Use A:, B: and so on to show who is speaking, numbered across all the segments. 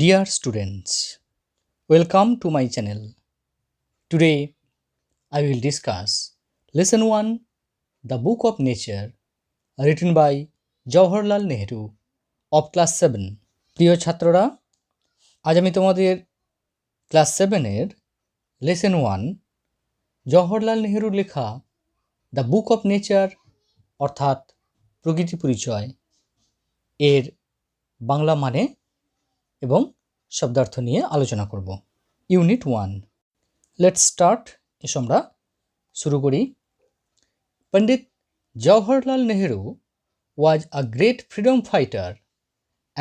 A: Dear students, welcome to my channel. Today I will discuss Lesson 1, The Book of Nature, written by Jawaharlal Nehru of Class 7. প্রিয় ছাত্ররা, আজ আমি তোমাদের class 7-এর lesson 1 Jawaharlal নেহরুর লেখা the book of nature অর্থাৎ প্রকৃতি পরিচয় এর বাংলা মানে এবং শব্দার্থ নিয়ে আলোচনা করব। ইউনিট 1। Let's start. এসো আমরা শুরু করি। Pandit Jawaharlal Nehru was a great freedom fighter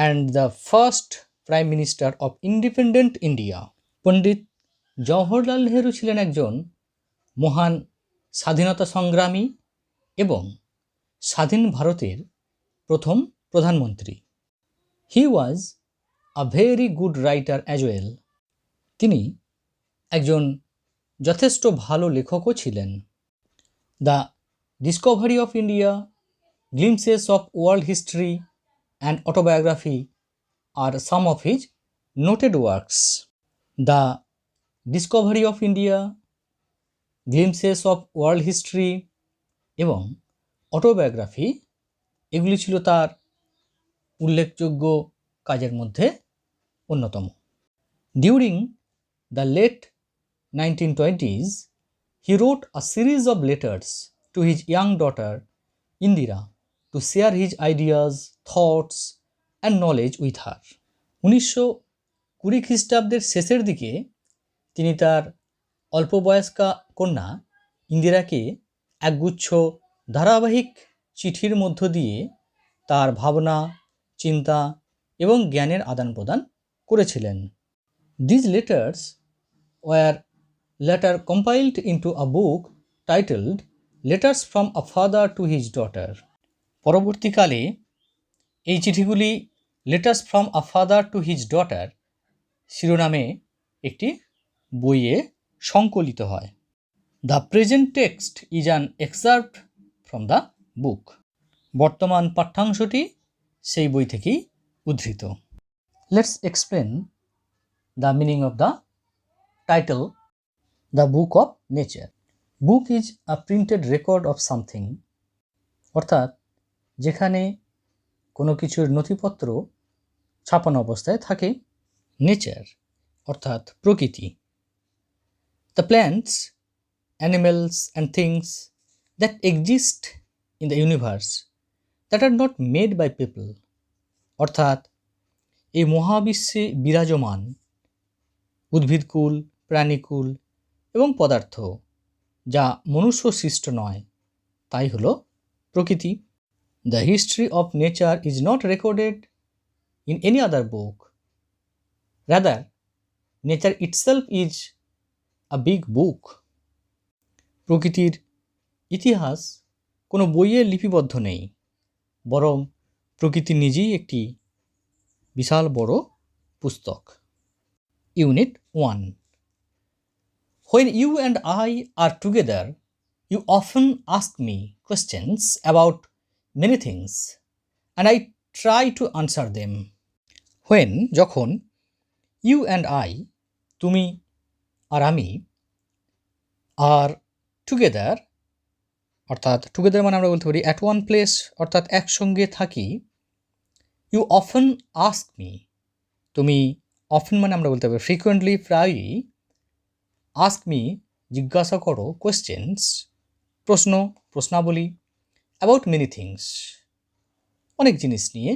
A: and the first prime minister of independent India. Pandit Jawaharlal Nehru ছিলেন একজন মহান স্বাধীনতা সংগ্রামী এবং স্বাধীন ভারতের প্রথম প্রধানমন্ত্রী। He was a very good writer as well. তিনি একজন যথেষ্ট ভালো লেখকও ছিলেন। The Discovery of India, Glimpses of World History and Autobiography are some of his noted works. The Discovery of India, Glimpses of World History এবং autobiography এগুলি ছিল তার উল্লেখযোগ্য কাজের মধ্যে অন্যতম। During the late 1920s, he wrote a series of letters to his young daughter Indira to share his ideas, thoughts and knowledge with her. 1920 খ্রিস্টাব্দের শেষের দিকে তিনি তার অল্পবয়স্কা কন্যা ইন্দিরাকে একগুচ্ছ ধারাবাহিক চিঠির মধ্য দিয়ে তার ভাবনা, চিন্তা এবং জ্ঞানের আদান প্রদান করেছিলেন। These letters were later compiled into a book titled Letters from a Father to His Daughter. পরবর্তীকালে এই চিঠিগুলি Letters from a Father to His Daughter শিরোনামে একটি বইয়ে সংকলিত হয়। The present text is an excerpt from the book. বর্তমান পাঠ্যাংশটি সেই বই থেকেই উদ্ধৃত। Let's explain the meaning of the title, The Book of Nature. Book is a printed record of something, অর্থাৎ যেখানে কোনো কিছুর নথিপত্র ছাপানো অবস্থায় থাকে। নেচার অর্থাৎ প্রকৃতি। The plants, animals and things that exist in the universe that are not made by people, অর্থাৎ এই মহাবিশ্বে বিরাজমান উদ্ভিদকুল, প্রাণীকুল এবং পদার্থ যা মনুষ্য সৃষ্ট নয়, তাই হলো প্রকৃতি। The history of nature is not recorded in any other book. Rather, nature itself is a big book. প্রকৃতির ইতিহাস কোনো বইয়ে লিপিবদ্ধ নেই, বরং প্রকৃতি নিজেই একটি বিশাল বড় পুস্তক। Unit 1. When you and I are together, you often ask me questions about many things, and I try to answer them. When যখন you and I তুমি আর আমি are together অর্থাৎ together মানে আমরা বলতে পারি at one place অর্থাৎ একসঙ্গে থাকি। You often ask me, তুমি often মানে আমরা বলতে পারি frequently প্রায়ই, ask me জিজ্ঞাসা করো, questions প্রশ্ন, প্রশ্নাবলী, about many things অনেক জিনিস নিয়ে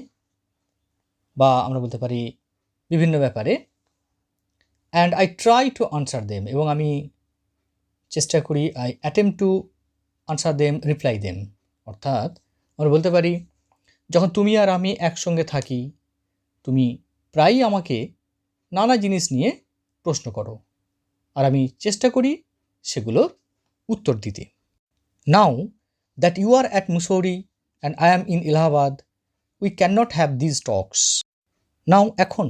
A: বা আমরা বলতে পারি বিভিন্ন ব্যাপারে, and I try to answer them এবং আমি চেষ্টা করি I attempt to answer them, reply them, অর্থাৎ আমরা বলতে পারি যখন তুমি আর আমি একসঙ্গে থাকি তুমি প্রায়ই আমাকে নানা জিনিস নিয়ে প্রশ্ন করো আর আমি চেষ্টা করি সেগুলোর উত্তর দিতে। Now that you are at Mussoorie and I am in Allahabad, we cannot have these talks. Now এখন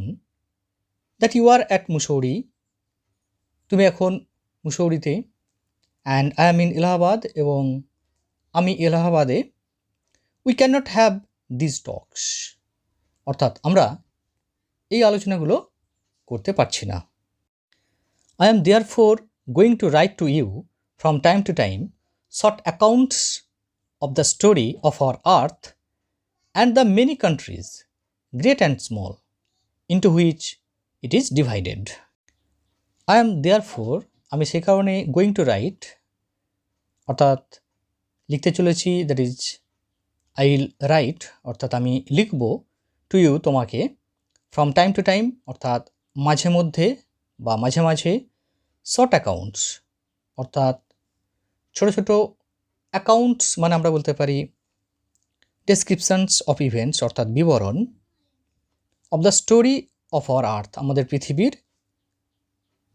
A: that you are at Mussoorie, তুমি এখন মুসৌরিতে, and I am in Allahabad এবং আমি এলাহাবাদে, we cannot have these talks অর্থাৎ আমরা এই আলোচনাগুলো করতে পারছি না। I am therefore going to write to you from time to time short accounts of the story of our earth and the many countries, great and small, into which it is divided. I am therefore, আমি সেই কারণে going to write অর্থাৎ লিখতে চলেছি, that is I will write অর্থাৎ আমি লিখব, to you তোমাকে, ফ্রম টাইম টু টাইম অর্থাৎ মাঝে মধ্যে বা মাঝে মাঝে, শর্ট অ্যাকাউন্টস অর্থাৎ ছোটো ছোটো, অ্যাকাউন্টস মানে আমরা বলতে পারি ডেসক্রিপশনস অফ ইভেন্টস অর্থাৎ বিবরণ, of the story of our earth আমাদের পৃথিবীর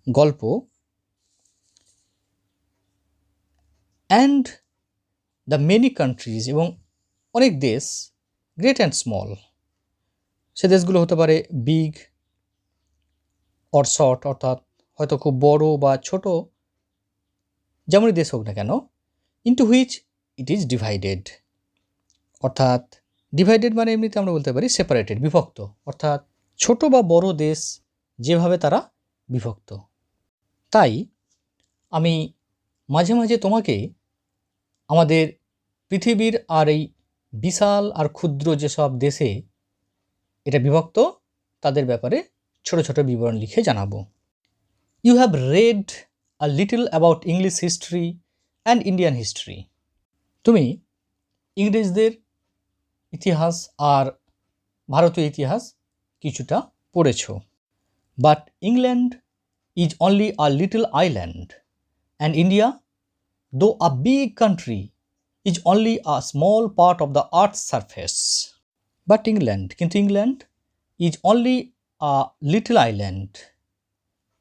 A: গল্প, অ্যান্ড দ্য মেনি কান্ট্রিজ এবং অনেক দেশ, গ্রেট অ্যান্ড স্মল, সে দেশগুলো হতে পারে বিগ অর শর্ট অর্থাৎ হয়তো খুব বড় বা ছোট, যেমনই দেশ হোক না কেন, into which it is divided অর্থাৎ ডিভাইডেড মানে এমনিতে আমরা বলতে পারি সেপারেটেড, বিভক্ত, অর্থাৎ ছোট বা বড় দেশ যেভাবে তারা বিভক্ত। তাই আমি মাঝে মাঝে তোমাকে আমাদের পৃথিবীর আর এই বিশাল আর ক্ষুদ্র যেসব দেশে এটা বিভক্ত তাদের ব্যাপারে ছোট ছোট বিবরণ লিখে জানাবো। You have read a little about English history and Indian history, তুমি ইংরেজদের ইতিহাস আর ভারতীয় ইতিহাস কিছুটা পড়েছ। But England is only a little island and India, though a big country, is only a small part of the earth surface. But England, কিন্তু England, is only a little island,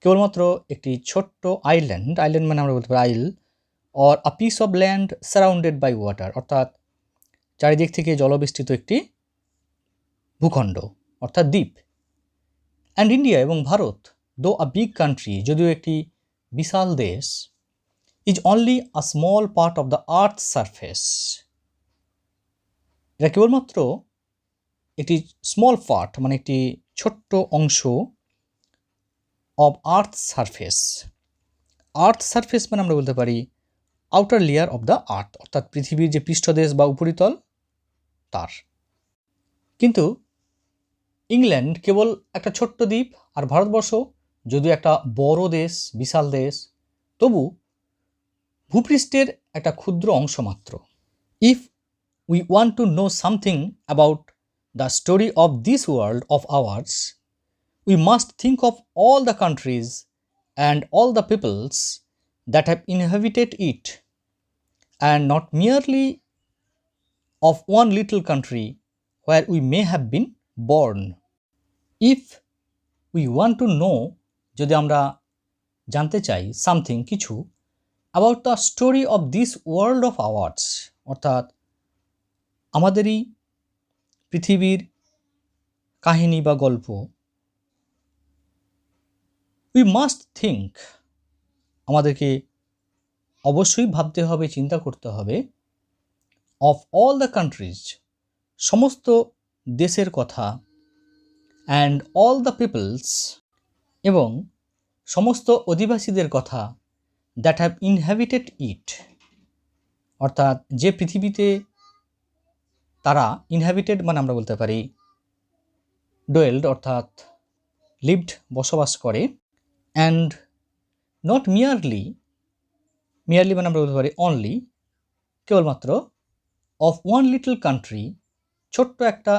A: কেবলমাত্র একটি ছোট্ট আইল্যান্ড, আইল্যান্ড মানে আমরা বলতে পারি isle, or a piece of land surrounded by water, অর্থাৎ চারিদিক থেকে জলবেষ্টিত একটি ভূখণ্ড অর্থাৎ দ্বীপ। অ্যান্ড ইন্ডিয়া এবং ভারত, দো আ বিগ কান্ট্রি, যদিও একটি বিশাল দেশ, is only a small part of the earth surface, এটা কেবলমাত্র একটি স্মল পার্ট মানে একটি ছোট্ট অংশ, of earth surface. Earth surface মানে আমরা বলতে পারি আউটার লেয়ার অফ দ্য আর্থ, অর্থাৎ পৃথিবীর যে পৃষ্ঠদেশ বা উপরিতল তার। কিন্তু ইংল্যান্ড কেবল একটা ছোট্ট দ্বীপ, আর ভারতবর্ষ যদিও একটা বড় দেশ, বিশাল দেশ, তবু ভূপৃষ্ঠের একটা ক্ষুদ্র অংশ মাত্র। If we want to know something about the story of this world of hours, we must think of all the countries and all the peoples that have inhabited it, and not merely of one little country where we may have been born. If we want to know, যদি আমরা জানতে চাই something কিছু, about the story of this world of ours, অর্থাৎ আমাদেরই পৃথিবীর কাহিনী বা গল্প, উই মাস্ট থিঙ্ক, আমাদেরকে অবশ্যই ভাবতে হবে, চিন্তা করতে হবে, অফ অল দ্য কান্ট্রিজ, সমস্ত দেশের কথা, অ্যান্ড অল দ্য পিপলস, এবং সমস্ত অধিবাসীদের কথা, দ্যাট হ্যাভ ইনহ্যাবিটেড ইট, অর্থাৎ যে পৃথিবীতে তারা, ইনহ্যাবিটেড মানে আমরা বলতে পারি ডোয়েলড অর্থাৎ লিভড বসবাস করে, অ্যান্ড নট মিয়ারলি, মিয়ারলি মানে আমরা বলতে পারি অনলি, কেবলমাত্র, অফ ওয়ান লিটল কান্ট্রি, ছোট্ট একটা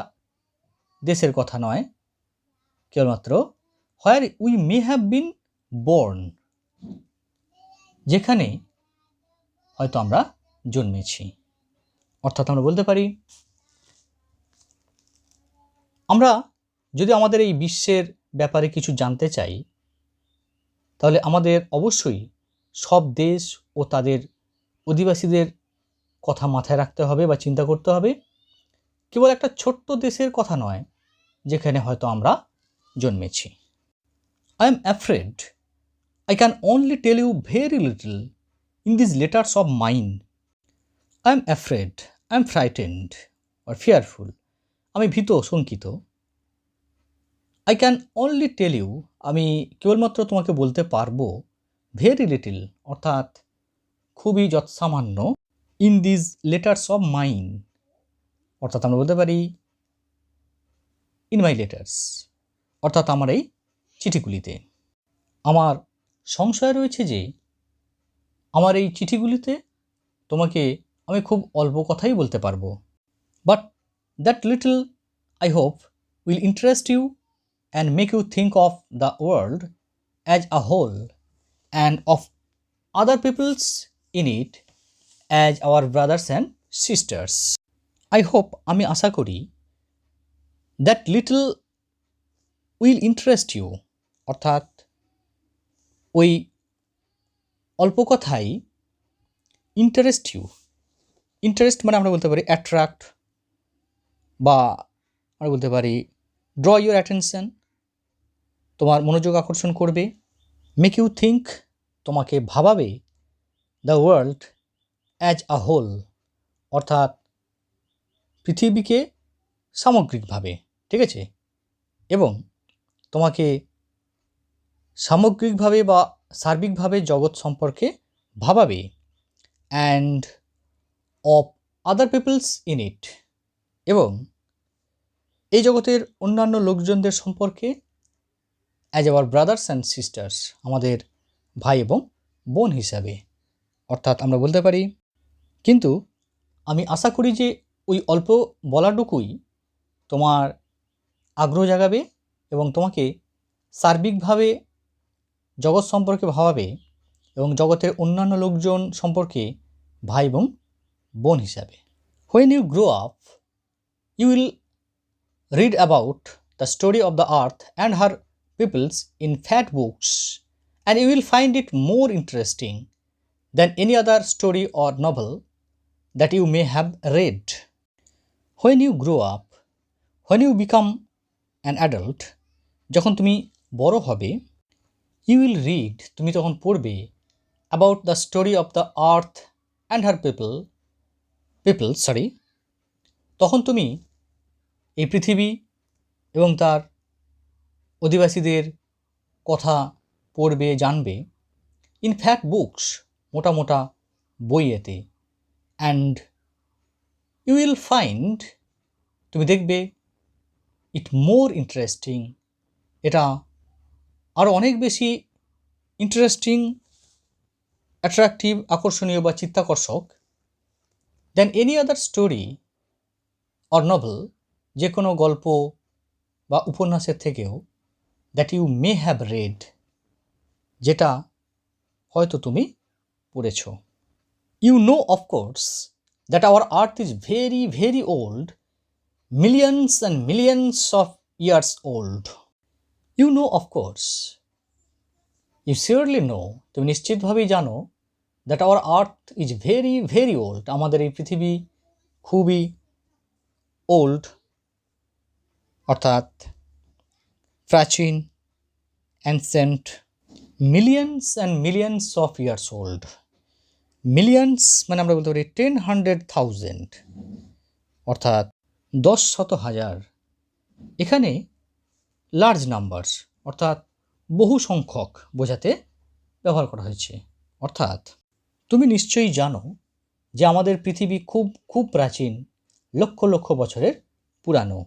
A: দেশের কথা নয়, কেবলমাত্র where we may have been born, যেখানে হয়তো আমরা জন্মেছি। অর্থাৎ আমরা বলতে পারি আমরা যদি আমাদের এই বিশ্বের ব্যাপারে কিছু জানতে চাই, তাহলে আমাদের অবশ্যই সব দেশ ও তাদের অধিবাসীদের কথা মাথায় রাখতে হবে বা চিন্তা করতে হবে, কেবল একটা ছোট্ট দেশের কথা নয় যেখানে হয়তো আমরা জন্মেছি। I am afraid I can only tell you very little in these letters of mine. I am afraid, I am frightened or fearful, আমি ভীত, শঙ্কিত। I can only tell you, আমি কেবলমাত্র তোমাকে বলতে পারবো ভেরি লিটল, অর্থাৎ খুবই যৎসামান্য, in these letters of mine, অর্থাৎ আমরা বলতে পারি ইন মাই লেটার্স, অর্থাৎ আমার এই চিঠিগুলিতে। আমার সংশয় রয়েছে যে আমার এই চিঠিগুলিতে তোমাকে আমি খুব অল্প কথাই বলতে পারবো, but that little I hope will interest you and make you think of the world as a whole and of other peoples in it as our brothers and sisters. I hope, আমি আশা করি, that little will interest you, অর্থাৎ ওই অল্প কথাই interest you, interest মানে আমরা বলতে পারি অ্যাট্রাক্ট, বা আমরা বলতে পারি ড্র ইউর অ্যাটেনশন, তোমার মনোযোগ আকর্ষণ করবে। মেক ইউ থিঙ্ক, তোমাকে ভাবাবে, the world as a whole, অর্থাৎ পৃথিবীকে সামগ্রিকভাবে, ঠিক আছে, এবং তোমাকে সামগ্রিকভাবে বা সার্বিকভাবে জগৎ সম্পর্কে ভাবাবে, and of other peoples in it, এবং এই জগতের অন্যান্য লোকজনদের সম্পর্কে as our brothers and sisters, আমাদের ভাই এবং বোন হিসাবে, অর্থাৎ আমরা বলতে পারি। কিন্তু আমি আশা করি যে ওই অল্প বলাটুকুই তোমার আগ্রহ জাগাবে এবং তোমাকে সার্বিকভাবে জগৎ সম্পর্কে ভাবাবে এবং জগতের অন্যান্য লোকজন সম্পর্কে ভাই এবং বোন হিসাবে। When you grow up, you will read about the story of the earth and her peoples in fat books, and you will find it more interesting than any other story or novel that you may have read. When you grow up, when you become an adult, যখন তুমি বড় হবে, you will read, তুমি তখন পড়বে, about the story of the earth and her people, তখন তুমি এই পৃথিবী এবং তার অধিবাসীদের কথা পড়বে, জানবে, ইন ফ্যাট বুকস, মোটা মোটা বইয়েতে, অ্যান্ড ইউ উইল ফাইন্ড, তুমি দেখবে, ইট মোর ইন্টারেস্টিং, এটা আরও অনেক বেশি ইন্টারেস্টিং, অ্যাট্রাকটিভ, আকর্ষণীয় বা চিত্তাকর্ষক, then any other story or novel, যে কোনো গল্প বা উপন্যাসের থেকেও, that you may have read, যেটা হয়তো তুমি পড়েছ। You know of course that our earth is very very old, millions and millions of years old. You know of course, you surely know, তুমি নিশ্চিতভাবেই জানো, that our earth is very very old, আমাদের এই পৃথিবী খুবই ওল্ড, অর্থাৎ প্রাচীন, ancient, millions and millions of years old. Millions মানে আমরা বলতে পারি 10,000, অর্থাৎ 10,000,000। এখানে লার্জ নাম্বারস, অর্থাৎ বহু সংখ্যক বোঝাতে ব্যবহার করা হয়েছে। অর্থাৎ তুমি নিশ্চয়ই জানো যে আমাদের পৃথিবী খুব খুব প্রাচীন, লক্ষ লক্ষ বছরের পুরানো।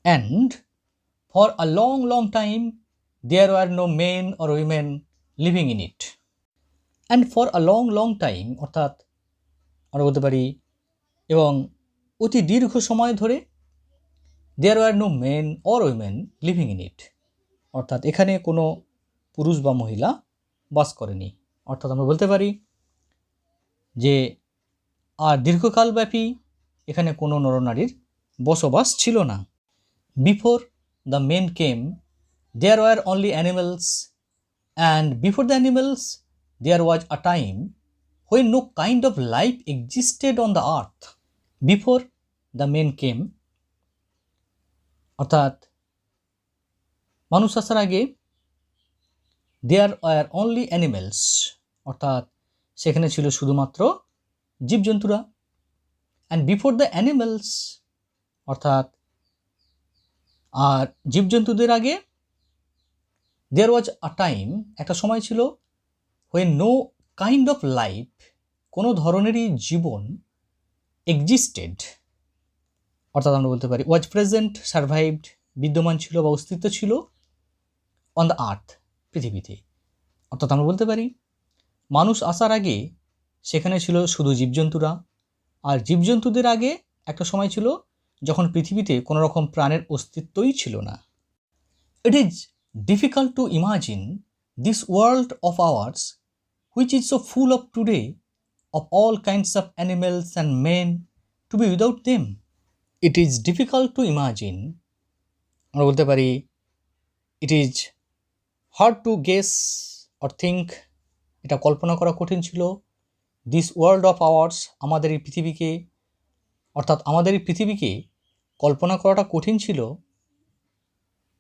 A: And for a long long time there were no men or women living in it. And for a long long time, অর্থাৎ আমরা বলতে পারি এবং অতি দীর্ঘ সময় ধরে, there were no men or women living in it, অর্থাৎ এখানে কোনো পুরুষ বা মহিলা বাস করেনি। অর্থাৎ আমরা বলতে পারি যে আর দীর্ঘকালব্যাপী এখানে কোনো নরনারীর বসবাস ছিল না। Before the men came there were only animals, and before the animals there was a time when no kind of life existed on the earth. Before the men came, অর্থাৎ মানুষ আসার আগে, দেয়ার ওয়ার অনলি অ্যানিমেলস, অর্থাৎ সেখানে ছিল শুধুমাত্র জীবজন্তুরা। And before the animals, অর্থাৎ আর জীবজন্তুদের আগে, দেয়ার ওয়াজ আ টাইম, একটা সময় ছিল, when no kind of life, কোনো ধরনেরই জীবন এক্সিস্টেড, অর্থাৎ আমরা বলতে পারি ওয়াজ প্রেজেন্ট, সার্ভাইভড, বিদ্যমান ছিল বা অস্তিত্ব ছিল, অন দ্য আর্থ, পৃথিবীতে। অর্থাৎ আমরা বলতে পারি মানুষ আসার আগে সেখানে ছিল শুধু জীবজন্তুরা, আর জীবজন্তুদের আগে একটা সময় ছিল যখন পৃথিবীতে কোনো রকম প্রাণের অস্তিত্বই ছিল না। It is difficult to imagine this world of hours which is so full of today of all kinds of animals and men to be without them. It is difficult to imagine, আমরা বলতে পারি it is hard to guess or think, এটা কল্পনা করা কঠিন ছিল, this world of ours, আমাদের এই পৃথিবীকে, অর্থাৎ আমাদের এই পৃথিবীকে কল্পনা করাটা কঠিন ছিল,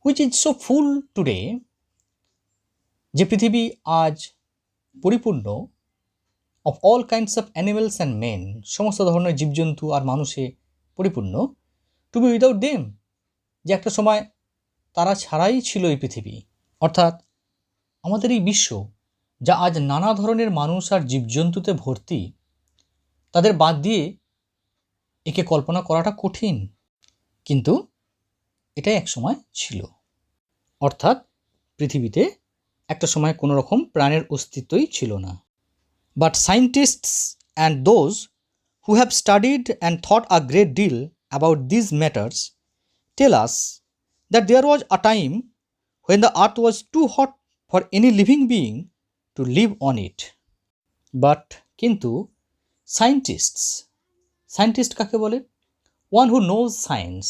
A: which is so full today, যে পৃথিবী আজ পরিপূর্ণ, of all kinds of animals and men, সমস্ত ধরনের জীবজন্তু আর মানুষে পরিপূর্ণ, to be without them, যে একটা সময় তারা ছাড়াই ছিল এই পৃথিবী। অর্থাৎ আমাদের এই বিশ্ব যা আজ নানা ধরনের মানুষ আর জীবজন্তুতে ভর্তি, তাদের বাদ দিয়ে একে কল্পনা করাটা কঠিন, কিন্তু এটাই এক সময় ছিল। অর্থাৎ পৃথিবীতে একটা সময় কোনো রকম প্রাণের অস্তিত্বই ছিল না। But scientists and those who have studied and thought a great deal about these matters tell us that there was a time when the earth was too hot for any living being to live on it. But কিন্তু scientist কাকে বলে? One who knows science,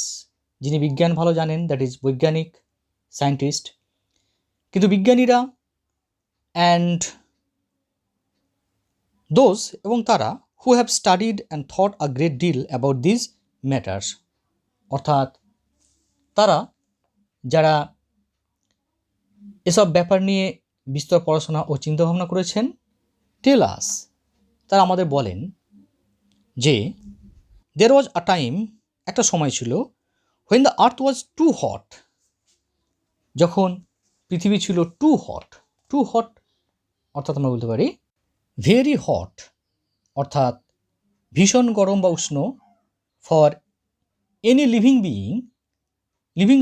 A: যিনি বিজ্ঞান ভালো জানেন, that is বৈজ্ঞানিক, scientist. কিন্তু বিজ্ঞানীরা অ্যান্ড দোজ, এবং তারা, who have studied and thought a great deal about this matters, অর্থাৎ তারা যারা এসব ব্যাপার নিয়ে বিস্তর পড়াশোনা ও চিন্তাভাবনা করেছেন, টেল আস, তারা আমাদের বলেন যে দেয়ার ওয়াজ আ টাইম, একটা সময় ছিল, when the earth was too hot, যখন পৃথিবী ছিল টু হট, অর্থাৎ আমরা বলতে পারি ভেরি হট, অর্থাৎ ভীষণ গরম বা উষ্ণ, ফর এনি লিভিং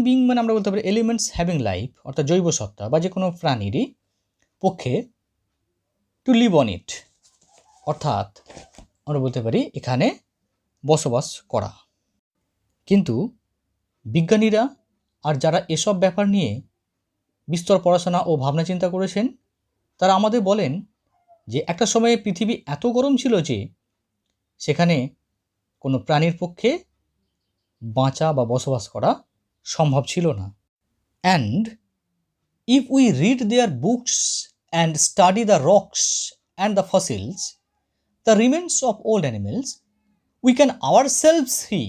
A: বিইং মানে আমরা বলতে পারি এলিমেন্টস হ্যাভিং লাইফ, অর্থাৎ জৈব সত্তা বা যে কোনো প্রাণীরই পক্ষে, টু লিভ অন ইট, অর্থাৎ আমরা বলতে পারি এখানে বসবাস করা। কিন্তু বিজ্ঞানীরা আর যারা এসব ব্যাপার নিয়ে বিস্তর পড়াশোনা ও ভাবনা চিন্তা করেছেন, তারা আমাদের বলেন যে একটা সময়ে পৃথিবী এত গরম ছিল যে সেখানে কোনো প্রাণীর পক্ষে বাঁচা বা বসবাস করা সম্ভব ছিল না। And if we read their books and study the rocks and the fossils, the remains of old animals, we can ourselves see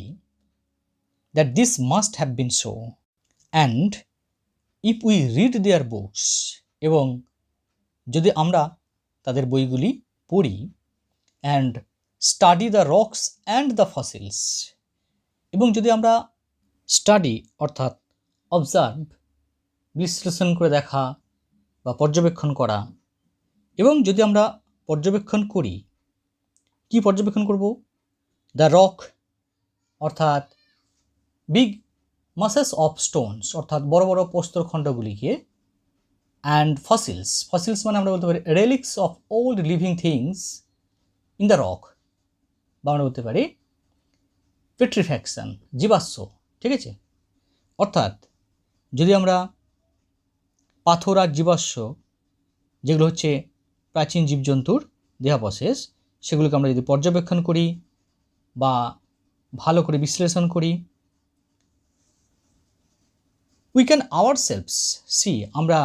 A: that this must have been so. And if we read their books, এবং যদি আমরা তাদের বইগুলি পড়ি, and study the rocks and the fossils, এবং যদি আমরা study অর্থাৎ অবজার্ভ, বিশ্লেষণ করে দেখা বা পর্যবেক্ষণ করা, এবং যদি আমরা পর্যবেক্ষণ করি, কি পর্যবেক্ষণ করব? দ্য রক, অর্থাৎ বিগ মাসেস অফ স্টোনস, অর্থাৎ বড় বড় প্রস্তরখণ্ডগুলিকে, অ্যান্ড ফসিলস মানে আমরা বলতে পারি relics of old living things in the rock, বা আমরা বলতে পারি পেট্রিফ্যাকশন, জীবাশ্ম, ঠিক আছে? অর্থাৎ যদি আমরা পাথর আর জীবাশ্ম, যেগুলো হচ্ছে প্রাচীন জীবজন্তুর দেহাবশেষ, সেগুলোকে আমরা যদি পর্যবেক্ষণ করি বা ভালো করে বিশ্লেষণ করি, উই ক্যান আওয়ারসেলভস সি, আমরা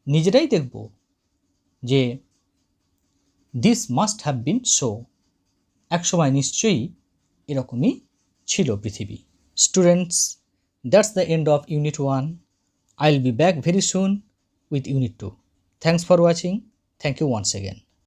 A: নিজেরাই দেখব যে this must have been so, একসময় নিশ্চয়ই এরকমই ছিল পৃথিবী। Students, that's the end of Unit 1. I'll be back very soon with Unit 2. Thanks for watching. Thank you once again.